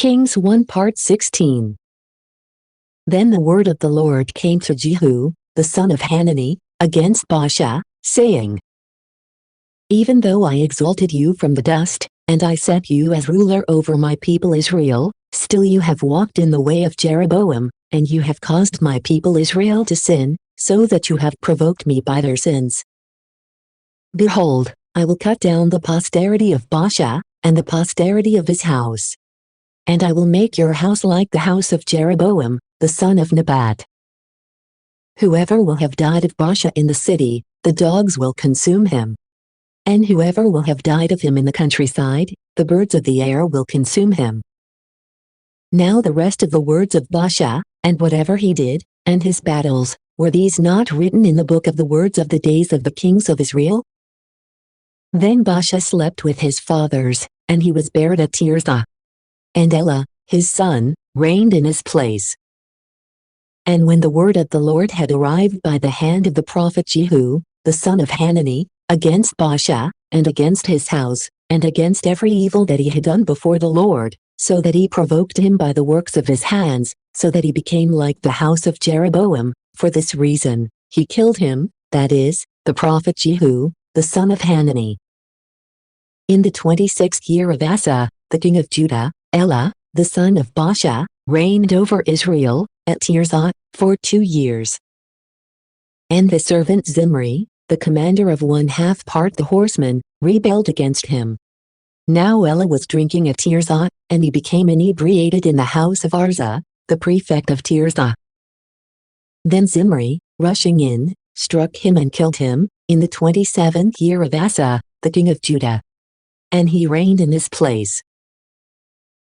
Kings 1 Part 16. Then the word of the Lord came to Jehu, the son of Hanani, against Baasha, saying, Even though I exalted you from the dust, and I set you as ruler over my people Israel, still you have walked in the way of Jeroboam, and you have caused my people Israel to sin, so that you have provoked me by their sins. Behold, I will cut down the posterity of Baasha, and the posterity of his house. And I will make your house like the house of Jeroboam, the son of Nebat. Whoever will have died of Baasha in the city, the dogs will consume him. And whoever will have died of him in the countryside, the birds of the air will consume him. Now the rest of the words of Baasha, and whatever he did, and his battles, were these not written in the book of the words of the days of the kings of Israel? Then Baasha slept with his fathers, and he was buried at Tirzah. And Elah, his son, reigned in his place. And when the word of the Lord had arrived by the hand of the prophet Jehu, the son of Hanani, against Baasha, and against his house, and against every evil that he had done before the Lord, so that he provoked him by the works of his hands, so that he became like the house of Jeroboam, for this reason, he killed him, that is, the prophet Jehu, the son of Hanani. In the 26th year of Asa, the king of Judah, Elah, the son of Baasha, reigned over Israel, at Tirzah, for 2 years. And the servant Zimri, the commander of 1/2 part the horsemen, rebelled against him. Now Elah was drinking at Tirzah, and he became inebriated in the house of Arza, the prefect of Tirzah. Then Zimri, rushing in, struck him and killed him, in the 27th year of Asa, the king of Judah. And he reigned in his place.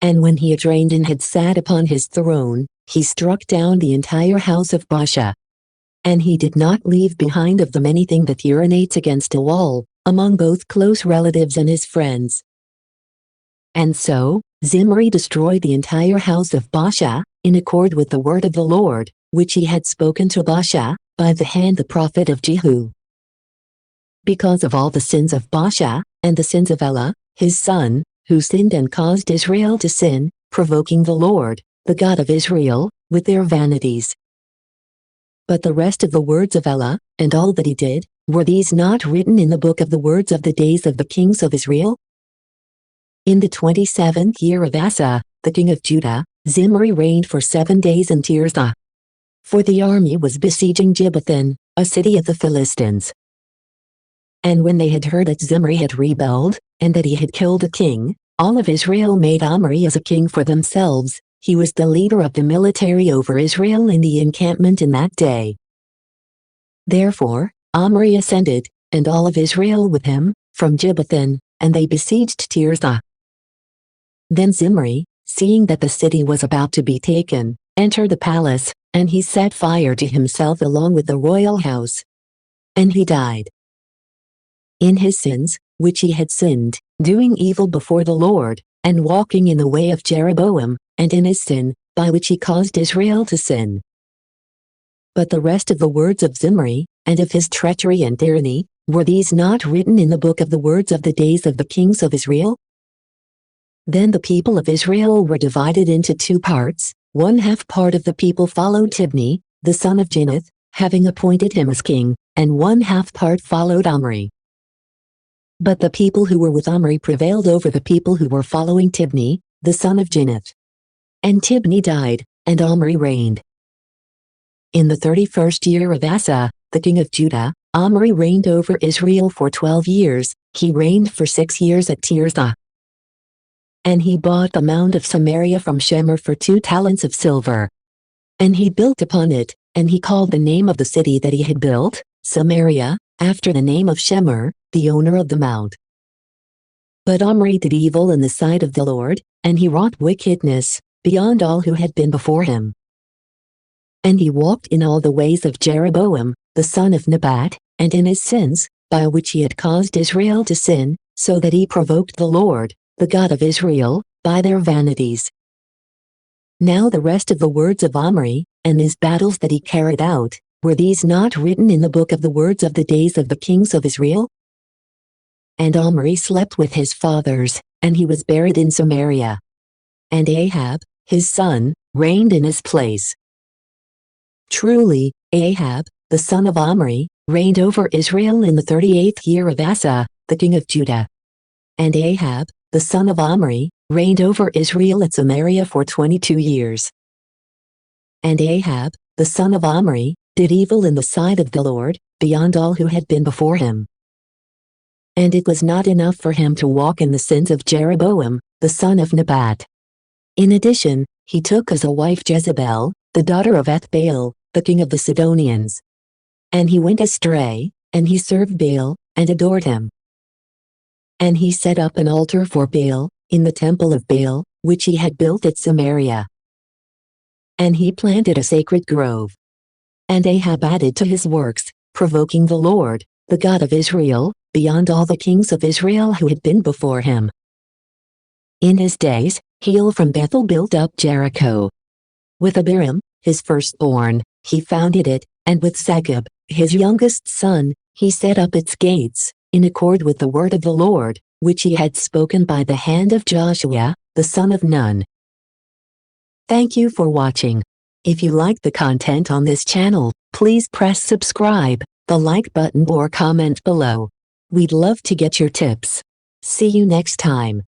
And when he had reigned and had sat upon his throne, he struck down the entire house of Baasha. And he did not leave behind of them anything that urinates against a wall, among both close relatives and his friends. And so, Zimri destroyed the entire house of Baasha, in accord with the word of the Lord, which he had spoken to Baasha, by the hand the prophet of Jehu. Because of all the sins of Baasha, and the sins of Elah, his son, who sinned and caused Israel to sin, provoking the Lord, the God of Israel, with their vanities. But the rest of the words of Elah, and all that he did, were these not written in the book of the words of the days of the kings of Israel? In the 27th year of Asa, the king of Judah, Zimri reigned for 7 days in Tirzah. For the army was besieging Gibbethon, a city of the Philistines. And when they had heard that Zimri had rebelled, and that he had killed a king, all of Israel made Omri as a king for themselves. He was the leader of the military over Israel in the encampment in that day. Therefore, Omri ascended, and all of Israel with him, from Gibbethon, and they besieged Tirzah. Then Zimri, seeing that the city was about to be taken, entered the palace, and he set fire to himself along with the royal house. And he died. In his sins, which he had sinned, doing evil before the Lord, and walking in the way of Jeroboam, and in his sin, by which he caused Israel to sin. But the rest of the words of Zimri, and of his treachery and tyranny, were these not written in the book of the words of the days of the kings of Israel? Then the people of Israel were divided into 2 parts, 1/2 part of the people followed Tibni, the son of Ginath, having appointed him as king, and 1/2 part followed Omri. But the people who were with Omri prevailed over the people who were following Tibni, the son of Ginath. And Tibni died, and Omri reigned. In the 31st year of Asa, the king of Judah, Omri reigned over Israel for 12 years, he reigned for 6 years at Tirzah. And he bought the mound of Samaria from Shemer for 2 talents of silver. And he built upon it, and he called the name of the city that he had built, Samaria, after the name of Shemer, the owner of the mount. But Omri did evil in the sight of the Lord, and he wrought wickedness, beyond all who had been before him. And he walked in all the ways of Jeroboam, the son of Nebat, and in his sins, by which he had caused Israel to sin, so that he provoked the Lord, the God of Israel, by their vanities. Now the rest of the words of Omri, and his battles that he carried out, were these not written in the book of the words of the days of the kings of Israel? And Omri slept with his fathers, and he was buried in Samaria. and Ahab, his son, reigned in his place. Truly, Ahab, the son of Omri, reigned over Israel in the 38th year of Asa, the king of Judah. And Ahab, the son of Omri, reigned over Israel at Samaria for 22 years. And Ahab, the son of Omri, did evil in the sight of the Lord, beyond all who had been before him. And it was not enough for him to walk in the sins of Jeroboam, the son of Nebat. In addition, he took as a wife Jezebel, the daughter of Ethbaal, the king of the Sidonians. And he went astray, and he served Baal, and adored him. And he set up an altar for Baal, in the temple of Baal, which he had built at Samaria. And he planted a sacred grove. And Ahab added to his works, provoking the Lord, the God of Israel, beyond all the kings of Israel who had been before him. In his days, Hiel from Bethel built up Jericho. With Abiram, his firstborn, he founded it, and with Segub, his youngest son, he set up its gates, in accord with the word of the Lord, which he had spoken by the hand of Joshua, the son of Nun. Thank you for watching. If you like the content on this channel, please press subscribe, the like button or comment below. We'd love to get your tips. See you next time.